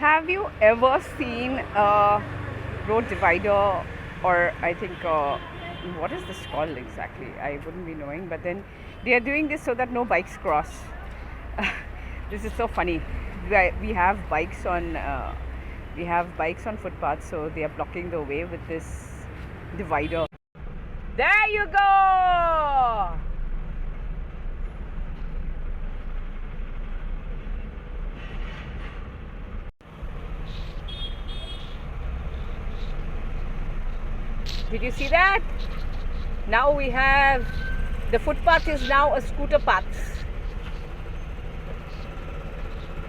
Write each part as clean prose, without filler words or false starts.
Have you ever seen a road divider, or I think, what is this called exactly? I wouldn't be knowing, but then they are doing this so that no bikes cross. This is so funny. We have bikes on footpaths, so they are blocking the way with this divider. There you go. Did you see that? Now we have the footpath is now a scooter path.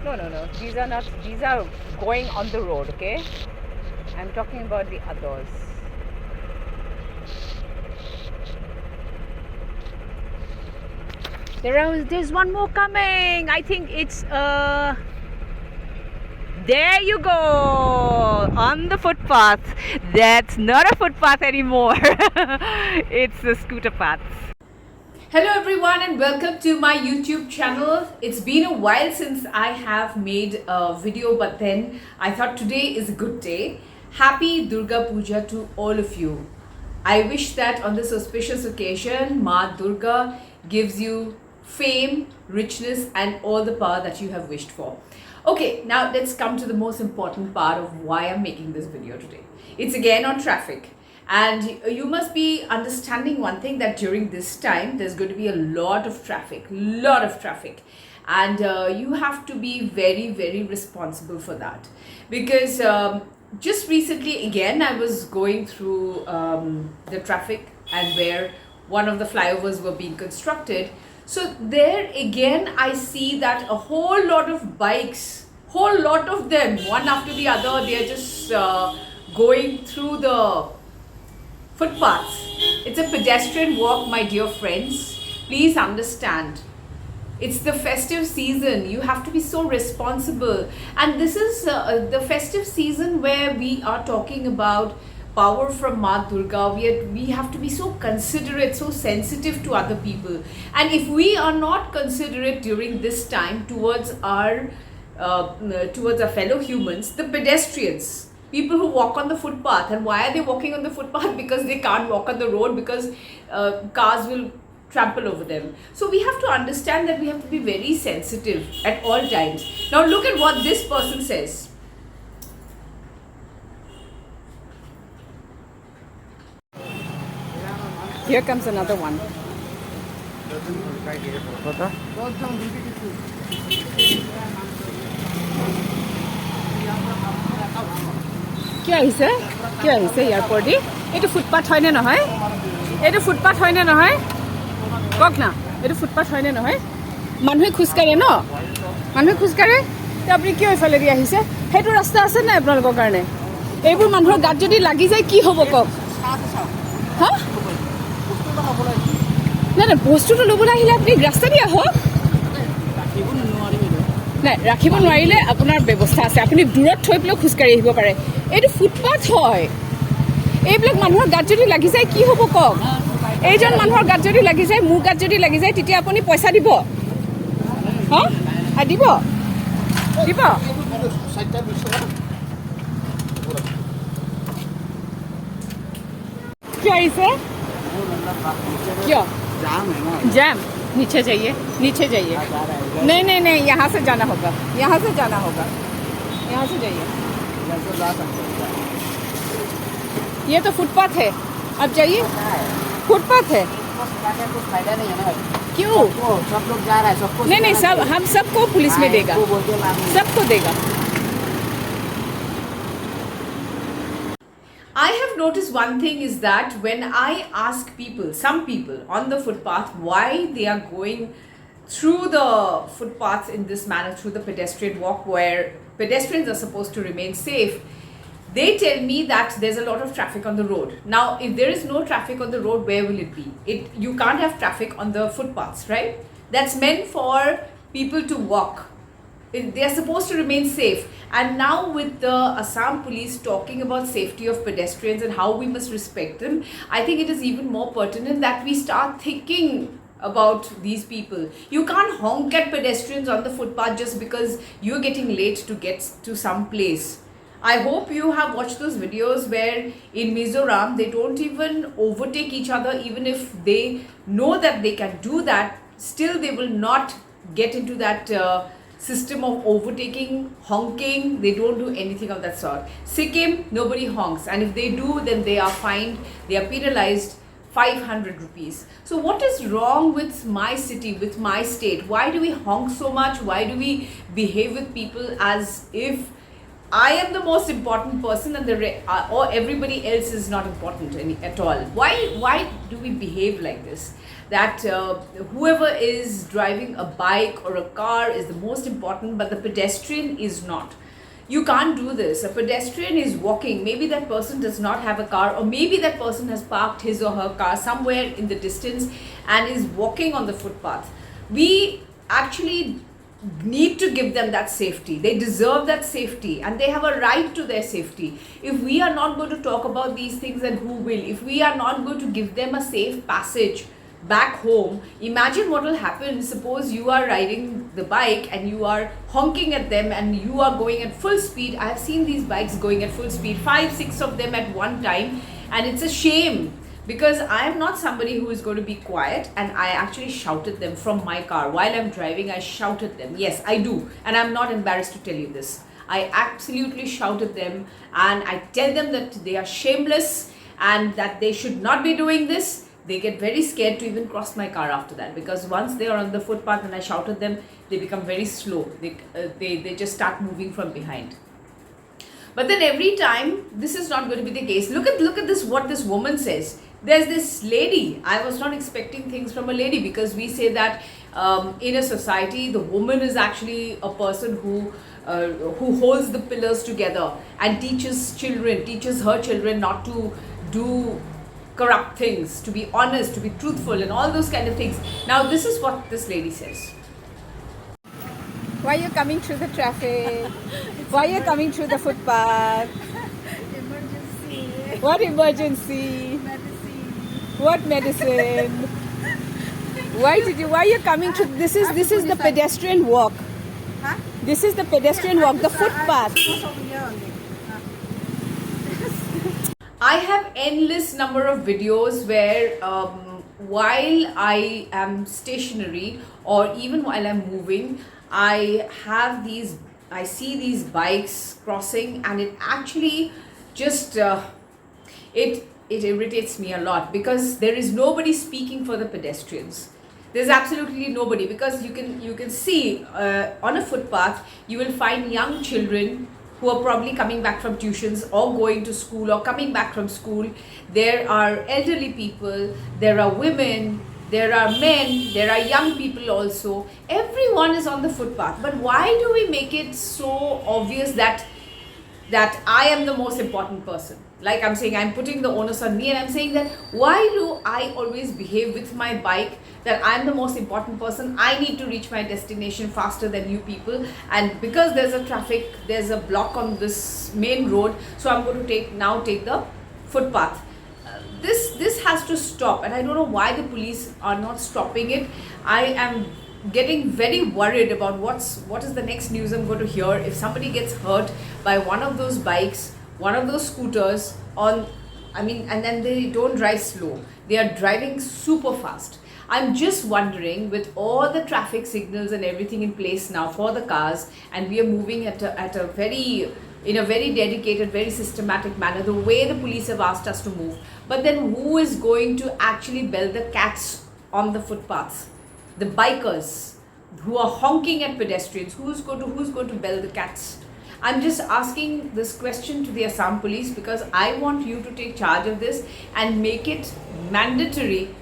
No. These are not. These are going on the road. Okay. I'm talking about the others. There's one more coming. I think it's there you go, on the footpath. That's not a footpath anymore. It's a scooter path. Hello everyone and welcome to my YouTube channel. It's been a while since I have made a video, but then I thought today is a good day. Happy Durga Puja to all of you. I wish that on this auspicious occasion, Ma Durga gives you fame, richness and all the power that you have wished for. Okay, now let's come to the most important part of why I'm making this video today. It's again on traffic. And you must be understanding one thing, that during this time, there's going to be a lot of traffic. And you have to be very, very responsible for that. Because just recently, again, I was going through the traffic and where one of the flyovers were being constructed. So there again, I see that a whole lot of bikes, whole lot of them, one after the other, they are just going through the footpaths. It's a pedestrian walk, my dear friends. Please understand. It's the festive season. You have to be so responsible. And this is the festive season where we are talking about power from Ma Durga. We have to be so considerate, so sensitive to other people. And if we are not considerate during this time towards our fellow humans, the pedestrians, people who walk on the footpath. And why are they walking on the footpath? Because they can't walk on the road, because cars will trample over them. So we have to understand that we have to be very sensitive at all times. Now look at what this person says. Here comes another one. क्या हिसे यार पड़ी ये footpath है ना है ये footpath है ना है कक ना ये फुटपाथ है ना है मानुहे खुजकाढ़े न मानुहे खुजकाढ़े अपनी क्यों इफाले दी आहिसे हेतु रास्ता आछे ना आपनालोকৰ কাৰণে এইবোৰ মানুহৰ গাত যদি লাগি যায় কি হ'ব কওক হা না বস্তুটো ল'বলৈ আহিলে আপুনি ৰাস্তা দিয়া হওক নাই ৰাখিব নোৱাৰিলে আপোনাৰ ব্যৱস্থা আছে আপুনি দূৰত থৈ পেলাই খুজকাঢ়ি আহিব পাৰে এইটো ফুটপাথ হয় এইবিলাক মানুহৰ গাত যদি লাগি যায় কি হ'ব কওক এইজন মানুহৰ গাত যদি লাগি যায় মোৰ গাত যদি লাগি যায় তেতিয়া আপুনি পইচা দিব হা দিব দিব क्या इसे क्या जाम नीचे जाइए नहीं यहाँ से जाना होगा यहाँ से जाइए ये तो फुटपाथ है अब जाइए फुटपाथ है क्यों सब लोग जा रहा है सबको नहीं सब हम सबको पुलिस में देगा सबको देगा I have noticed one thing is that when I ask some people on the footpath why they are going through the footpaths in this manner, through the pedestrian walk where pedestrians are supposed to remain safe, they tell me that there's a lot of traffic on the road. Now, if there is no traffic on the road, where will it be? You can't have traffic on the footpaths, right? That's meant for people to walk. They are supposed to remain safe. And now with the Assam Police talking about safety of pedestrians and how we must respect them, I think it is even more pertinent that we start thinking about these people. You can't honk at pedestrians on the footpath just because you're getting late to get to some place. I hope you have watched those videos where in Mizoram they don't even overtake each other. Even if they know that they can do that, still they will not get into that system of overtaking, honking. They don't do anything of that sort. Sikkim, nobody honks, and if they do, then they are fined, they are penalized 500 rupees. So what is wrong with my city, with my state? Why do we honk so much? Why do we behave with people as if I am the most important person and or everybody else is not important at all? Why do we behave like this? That whoever is driving a bike or a car is the most important, but the pedestrian is not. You can't do this. A pedestrian is walking. Maybe that person does not have a car, or maybe that person has parked his or her car somewhere in the distance and is walking on the footpath. We actually need to give them that safety. They deserve that safety and they have a right to their safety. If we are not going to talk about these things, then who will? If we are not going to give them a safe passage back home, imagine what will happen. Suppose you are riding the bike and you are honking at them and you are going at full speed. I have seen these bikes going at full speed, 5-6 of them at one time, and it's a shame because I am not somebody who is going to be quiet, and I actually shouted them from my car while I'm driving. I shouted them. Yes, I do, and I'm not embarrassed to tell you this. I absolutely shouted them, and I tell them that they are shameless and that they should not be doing this. They get very scared to even cross my car after that, because once they are on the footpath and I shouted them, they become very slow. They just start moving from behind. But then every time, this is not going to be the case. Look at this, what this woman says. There's this lady. I was not expecting things from a lady, because we say that in a society, the woman is actually a person who holds the pillars together and teaches her children not to do corrupt things, to be honest, to be truthful, and all those kind of things. Now, this is what this lady says. Why are you coming through the traffic? Why are you coming through the footpath? Emergency. What emergency? Medicine. What medicine? Why are you coming through? This is the pedestrian walk. Huh? This is the pedestrian walk, the footpath. I have endless number of videos where while I am stationary or even while I'm moving, I see these bikes crossing, and it actually just it irritates me a lot, because there is nobody speaking for the pedestrians. There's absolutely nobody, because you can see on a footpath you will find young children who are probably coming back from tuitions or going to school or coming back from school. There are elderly people, there are women, there are men, there are young people also. Everyone is on the footpath. But why do we make it so obvious that I am the most important person? Like I'm saying, I'm putting the onus on me, and I'm saying that why do I always behave with my bike that I'm the most important person? I need to reach my destination faster than you people, and because there's a block on this main road, so I'm going to take the footpath. This has to stop, and I don't know why the police are not stopping it. I am getting very worried about what is the next news I'm going to hear if somebody gets hurt by one of those bikes, one of those scooters and then they don't drive slow. They are driving super fast. I'm just wondering, with all the traffic signals and everything in place now for the cars, and we are moving in a very dedicated, very systematic manner, the way the police have asked us to move. But then who is going to actually bell the cats on the footpaths? The bikers who are honking at pedestrians. Who's going to bell the cats? I'm just asking this question to the Assam Police, because I want you to take charge of this and make it mandatory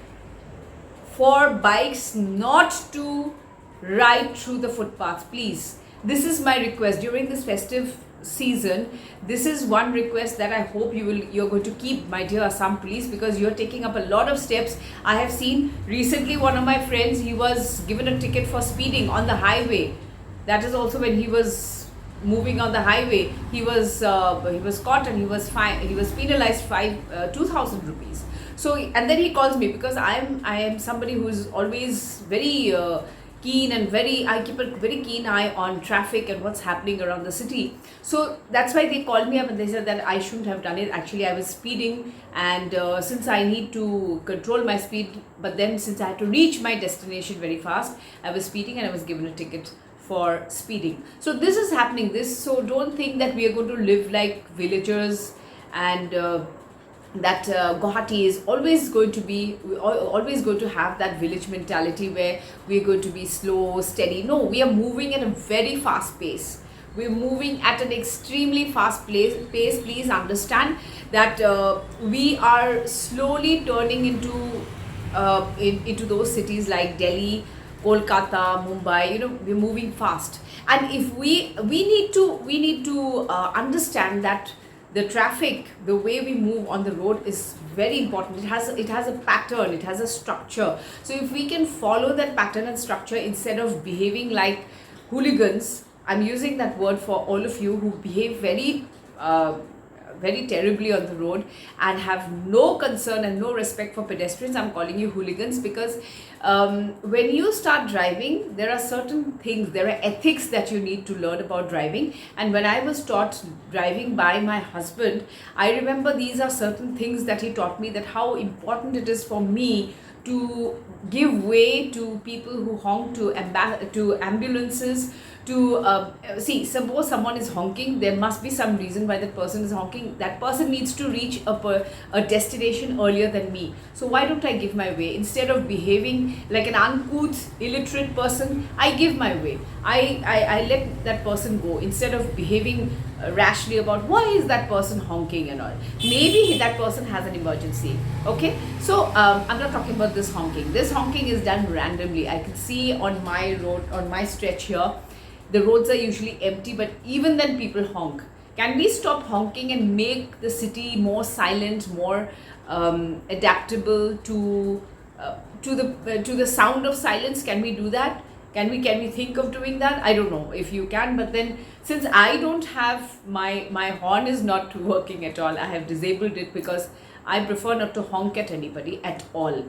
for bikes not to ride through the footpath. Please, this is my request during this festive season. This is one request that I hope you're going to keep, my dear Assam Police, because you're taking up a lot of steps. I have seen recently one of my friends, he was given a ticket for speeding on the highway. That is also when he was moving on the highway. He was caught and he was penalized 2,000 rupees. So and then he calls me, because I am somebody who is always very keen and I keep a very keen eye on traffic and what's happening around the city. So that's why they called me up and they said that I shouldn't have done it. Actually, I was speeding, and since I need to control my speed, but then since I had to reach my destination very fast, I was speeding and I was given a ticket for speeding. So this is happening. So don't think that we are going to live like villagers, and that Guwahati is always going to have that village mentality where we're going to be slow, steady. No, we are moving at a very fast pace. We're moving at an extremely fast pace. Please understand that we are slowly turning into those cities like Delhi, Kolkata, Mumbai. We're moving fast, and if we need to understand that the traffic, the way we move on the road is very important. It has a pattern, it has a structure. So if we can follow that pattern and structure instead of behaving like hooligans, I'm using that word for all of you who behave very terribly on the road and have no concern and no respect for pedestrians. I'm calling you hooligans because when you start driving, there are certain things, there are ethics that you need to learn about driving. And when I was taught driving by my husband, I remember these are certain things that he taught me, that how important it is for me to give way to people who honk, to ambulances, to see, suppose someone is honking, there must be some reason why that person is honking. That person needs to reach a destination earlier than me. So why don't I give my way? Instead of behaving like an uncouth, illiterate person, I give my way. I let that person go instead of behaving rashly about why is that person honking and all. Maybe that person has an emergency. Okay, so I'm not talking about this honking. This honking is done randomly. I can see on my road, on my stretch here, the roads are usually empty, but even then people honk. Can we stop honking and make the city more silent, more adaptable to the sound of silence? Can we do that? Can we think of doing that? I don't know if you can, but then since I don't have my horn is not working at all, I have disabled it because I prefer not to honk at anybody at all.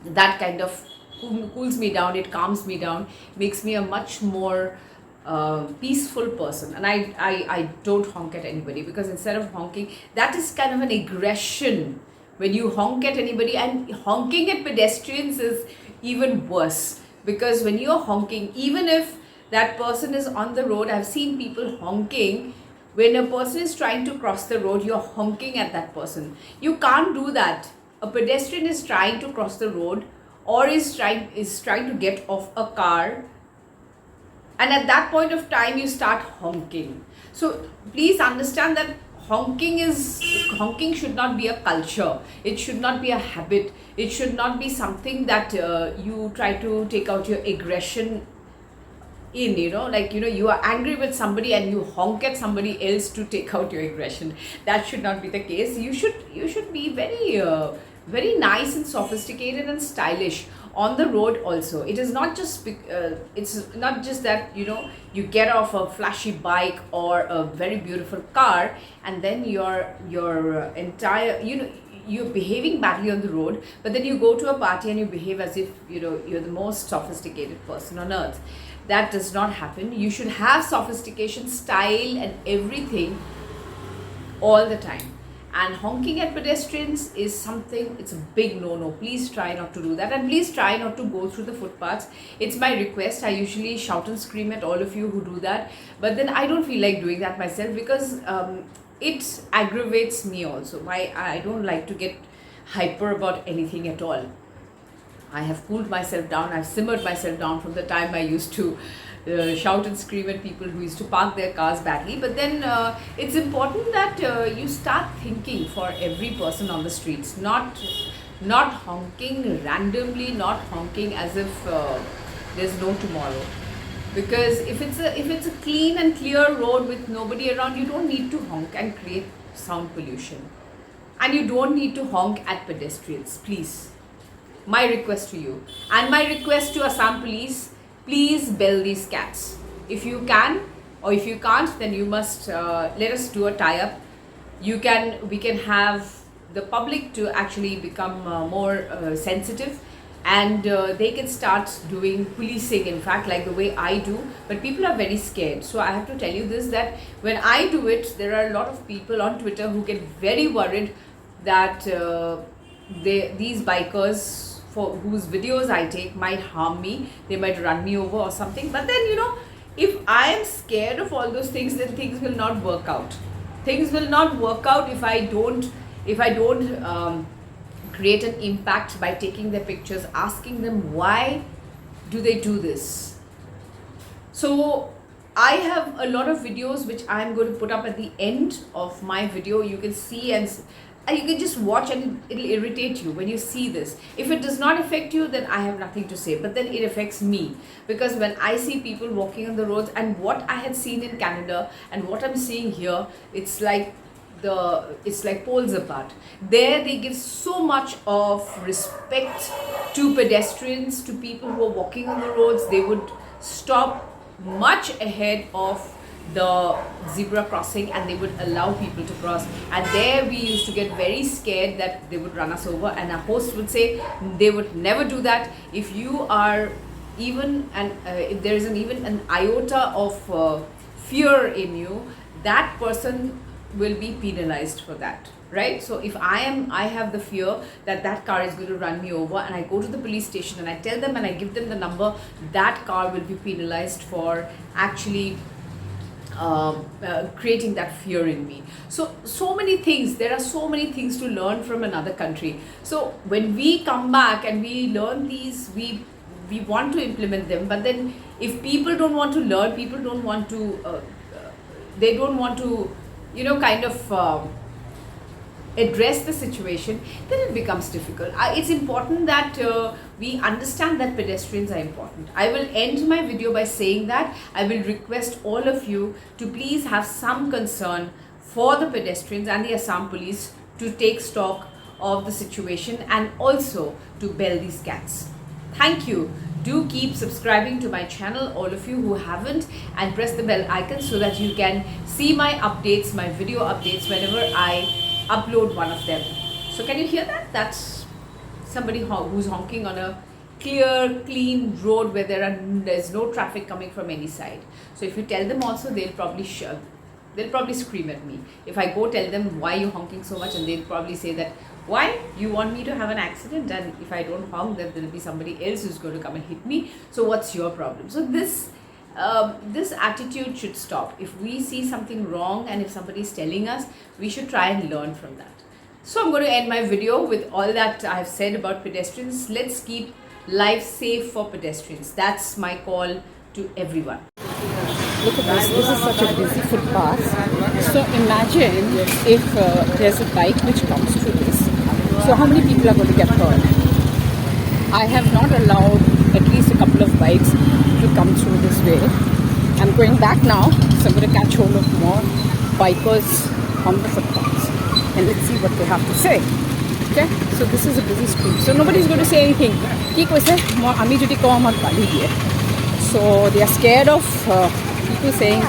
That kind of cools me down, it calms me down, makes me a much more peaceful person. And I don't honk at anybody, because instead of honking, that is kind of an aggression when you honk at anybody. And honking at pedestrians is even worse, because when you're honking, even if that person is on the road, I've seen people honking when a person is trying to cross the road, you're honking at that person. You can't do that. A pedestrian is trying to cross the road or is trying to get off a car, and at that point of time you start honking. So please understand that honking should not be a culture. It should not be a habit. It should not be something that you try to take out your aggression in, you are angry with somebody and you honk at somebody else to take out your aggression. That should not be the case. You should be very nice and sophisticated and stylish on the road also. It is not just it's not just that you get off a flashy bike or a very beautiful car and then your entire you're behaving badly on the road, but then you go to a party and you behave as if you're the most sophisticated person on earth. That does not happen. You should have sophistication, style and everything all the time. And honking at pedestrians is something, it's a big no-no. Please try not to do that, and please try not to go through the footpaths. It's my request. I usually shout and scream at all of you who do that, but then I don't feel like doing that myself, because it aggravates me also. I don't like to get hyper about anything at all. I have cooled myself down, I've simmered myself down from the time I used to shout and scream at people who used to park their cars badly. But then it's important that you start thinking for every person on the streets, not honking randomly, not honking as if there's no tomorrow. Because if it's a clean and clear road with nobody around, you don't need to honk and create sound pollution, and you don't need to honk at pedestrians. Please, my request to you, and my request to Assam Police, please bell these cats. If you can, or if you can't, then you must let us do a tie-up. We can have the public to actually become more sensitive, and they can start doing policing, in fact, like the way I do. But people are very scared, so I have to tell you this, that when I do it, there are a lot of people on Twitter who get very worried that these bikers for whose videos I take might harm me, they might run me over or something. But then, if I am scared of all those things, then things will not work out. Things will not work out if I don't create an impact by taking their pictures, asking them why do they do this. So I have a lot of videos which I'm going to put up at the end of my video. You can see and you can just watch, and it'll irritate you when you see this. If it does not affect you, then I have nothing to say, but then it affects me, because when I see people walking on the roads, and what I had seen in Canada and what I'm seeing here, it's like poles apart. There they give so much of respect to pedestrians, to people who are walking on the roads. They would stop much ahead of the zebra crossing, and they would allow people to cross. And there we used to get very scared that they would run us over, and our host would say they would never do that. If you are even if there is even an iota of fear in you, that person will be penalized for that, right? So if I have the fear that car is going to run me over, and I go to the police station and I tell them and I give them the number, that car will be penalized for actually creating that fear in me. So many things, there are so many things to learn from another country. So when we come back and we learn these, we want to implement them. But then if people don't want to learn, people don't want to they don't want to address the situation, then it becomes difficult. It's important that we understand that pedestrians are important. I will end my video by saying that I will request all of you to please have some concern for the pedestrians and the Assam Police, to take stock of the situation and also to bell these cats. Thank you. Do keep subscribing to my channel, all of you who haven't, and press the bell icon so that you can see my updates, my video updates, whenever I upload one of them. So can you hear that? That's somebody who's honking on a clear, clean road where there's no traffic coming from any side. So if you tell them also, they'll probably scream at me. If I go tell them why you're honking so much, and they'll probably say that, why? You want me to have an accident, and if I don't honk, then there'll be somebody else who's going to come and hit me. So what's your problem? So this attitude should stop. If we see something wrong and if somebody is telling us, we should try and learn from that. So I'm going to end my video with all that I've said about pedestrians. Let's keep life safe for pedestrians. That's my call to everyone. Look at this. This is such a busy footpath. So imagine if there's a bike which comes through this. So how many people are going to get hurt? I have not allowed at least a couple of bikes to come through this way. I'm going back now, so I'm going to catch hold of more bikers on the footpaths, and let's see what they have to say. Okay, so this is a busy street, so nobody's going to say anything. So they are scared of people saying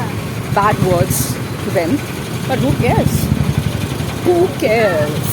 bad words to them, but who cares? Who cares?